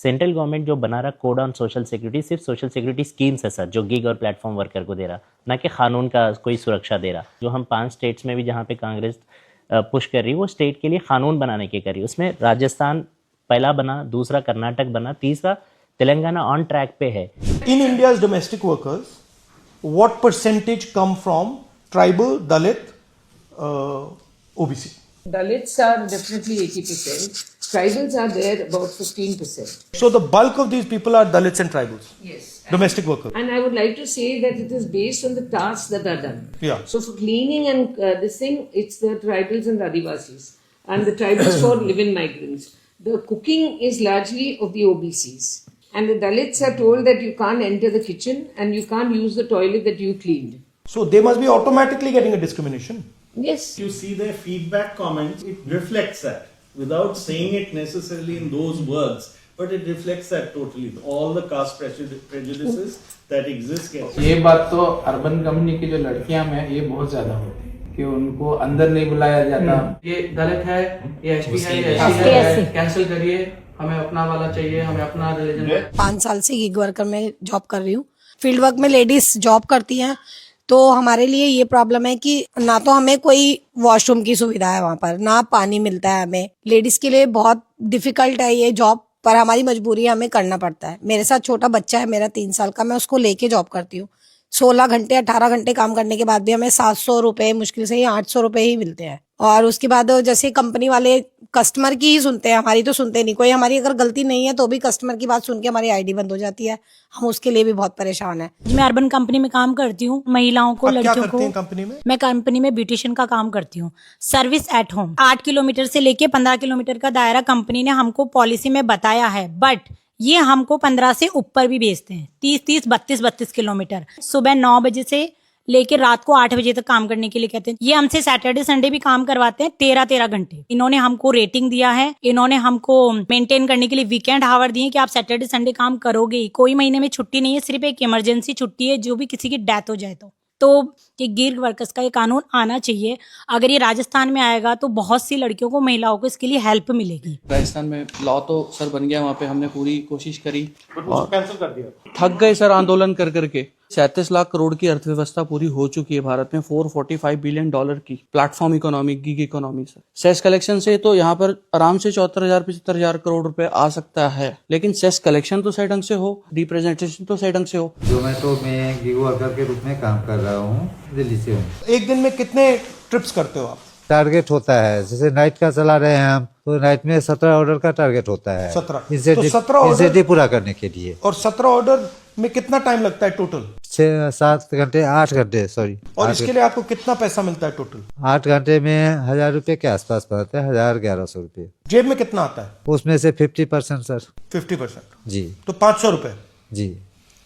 Central government जो बना रहा कोड ऑन सोशल सिक्योरिटी सिर्फ सोशल सिक्योरिटी स्कीम्स है सर, जो गिग और प्लेटफॉर्म वर्कर को दे रहा, ना कि कानून का कोई सुरक्षा दे रहा। जो हम 5 स्टेट्स में भी जहाँ पे कांग्रेस पुश कर रही है वो स्टेट के लिए कानून बनाने की कर रही है। उसमें राजस्थान पहला बना, दूसरा कर्नाटक बना, तीसरा तेलंगाना ऑन ट्रैक पे है। In India's domestic workers, what percentage come from tribal, Dalit, OBC? Dalits are definitely 80%. Tribals are there about 15%. So the bulk of these people are Dalits and tribals, Yes. domestic workers. And I would like to say that it is based on the tasks that are done. Yeah. So for cleaning and this thing, it's the tribals and the Adivasis. And the tribals for live-in migrants. The cooking is largely of the OBCs. And the Dalits are told that you can't enter the kitchen and you can't use the toilet that you cleaned. So they must be automatically getting a discrimination. Yes. You see their feedback comments, it reflects that without saying it necessarily in those words, but it reflects that totally. All the caste prejudices that exist. ये बात तो urban community की जो लड़कियां में ये बहुत ज्यादा होती है कि उनको अंदर नहीं बुलाया जाता। ये दलित है, ये एसटी है, ये एससी है, कैंसिल करिए, हमें अपना वाला चाहिए, हमें अपना रिलीजन। 5 साल से गिग वर्कर में जॉब कर रही हूँ। फील्ड वर्क में लेडीज जॉब करती हैं, तो हमारे लिए ये प्रॉब्लम है कि ना तो हमें कोई वॉशरूम की सुविधा है वहाँ पर, ना पानी मिलता है हमें। लेडीज के लिए बहुत डिफिकल्ट है ये जॉब, पर हमारी मजबूरी है, हमें करना पड़ता है। मेरे साथ छोटा बच्चा है मेरा 3 साल का, मैं उसको लेके जॉब करती हूँ। 16 घंटे 18 घंटे काम करने के बाद भी हमें 700 रुपए, मुश्किल से ही 800 रुपए ही मिलते हैं। और उसके बाद जैसे कंपनी वाले कस्टमर की ही सुनते हैं, हमारी तो सुनते नहीं। कोई हमारी अगर गलती नहीं है तो भी कस्टमर की बात सुन के हमारी आईडी बंद हो जाती है। हम उसके लिए भी बहुत परेशान है। मैं अर्बन कंपनी में काम करती हूँ, महिलाओं को, लड़कियों को। कंपनी में मैं कंपनी में ब्यूटिशियन का काम करती हूँ, सर्विस एट होम। 8 किलोमीटर से लेके 15 किलोमीटर का दायरा कंपनी ने हमको पॉलिसी में बताया है, बट ये हमको 15 से ऊपर भी भेजते हैं। 30-30, 32-32 किलोमीटर सुबह 9 बजे से लेकर रात को 8 बजे तक काम करने के लिए कहते हैं। ये हमसे सैटरडे संडे भी काम करवाते हैं 13-13 घंटे। इन्होंने हमको रेटिंग दिया है, इन्होंने हमको मेंटेन करने के लिए वीकेंड आवर दिए कि आप सैटरडे संडे काम करोगे ही। कोई महीने में छुट्टी नहीं है, सिर्फ एक इमरजेंसी छुट्टी है, जो भी किसी की डेथ हो जाए तो ये गिग वर्कर्स का ये कानून आना चाहिए। अगर ये राजस्थान में आएगा तो बहुत सी लड़कियों को, महिलाओं को इसके लिए हेल्प मिलेगी। राजस्थान में लॉ तो सर बन गया, वहाँ पे हमने पूरी कोशिश करी और कैंसिल कर दिया। थक गए सर आंदोलन कर करके। 37 लाख करोड़ की अर्थव्यवस्था पूरी हो चुकी है भारत में, $445 बिलियन की platform economy, gig economy sir. Cess collection से तो यहाँ पर आराम से 74,000-75,000 करोड़ रुपए आ सकता है, लेकिन सेस कलेक्शन तो सही ढंग से हो, रिप्रेजेंटेशन तो सही ढंग से हो। जोमेटो में गिग वर्कर के रूप में काम कर रहा हूँ, दिल्ली से हूँ। एक दिन में कितने ट्रिप्स करते हो आप? टारगेट होता है, जैसे नाइट का चला रहे हैं हम, तो नाइट में 17 ऑर्डर का टारगेट होता है। 17 इंसेंटिव पूरा करने के लिए। और 17 ऑर्डर में कितना टाइम लगता है टोटल? 6-7 घंटे, 8 घंटे, सॉरी। और इसके लिए आपको कितना पैसा मिलता है टोटल? 8 घंटे में 1,000 रुपए के आसपास पड़ते हैं, 1,000-1,100 रुपए। जेब में कितना आता है? उसमें से 50% सर। 50% जी। तो 500 रुपए जी।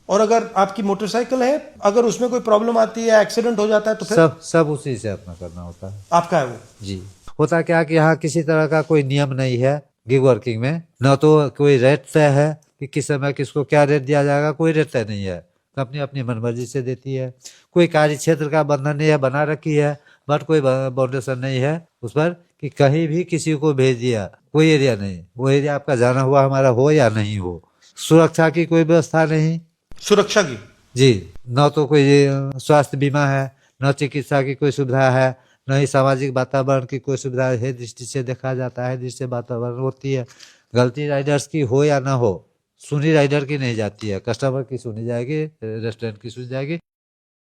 और अगर आपकी मोटरसाइकिल है, अगर उसमें कोई प्रॉब्लम आती है, एक्सीडेंट हो जाता है तो फिर सब उसी से अपना करना होता है। आपका है वो? जी। होता क्या कि यहाँ किसी तरह का कोई नियम नहीं है गिग वर्किंग में, न तो कोई रेट तय है कि किस समय किसको क्या रेट दिया जाएगा, कोई रेट तय नहीं है। कंपनी अपनी मनमर्जी से देती है। कोई कार्य क्षेत्र का बंधन नहीं है, बना रखी है, बट कोई बाउंडेशन नहीं है उस पर कि कहीं भी किसी को भेज दिया, कोई एरिया नहीं। वो एरिया आपका जाना हुआ हमारा हो या नहीं हो। सुरक्षा की कोई व्यवस्था नहीं। सुरक्षा की? जी। न तो कोई स्वास्थ्य बीमा है, न चिकित्सा की कोई सुविधा है, न ही सामाजिक वातावरण की कोई सुविधा है। दृष्टि से देखा जाता है, दृष्टि से वातावरण होती है। गलती राइडर्स की हो या ना हो, सुनी राइडर की नहीं जाती है, कस्टमर की सुनी जाएगी, रेस्टोरेंट की सुनी जाएगी।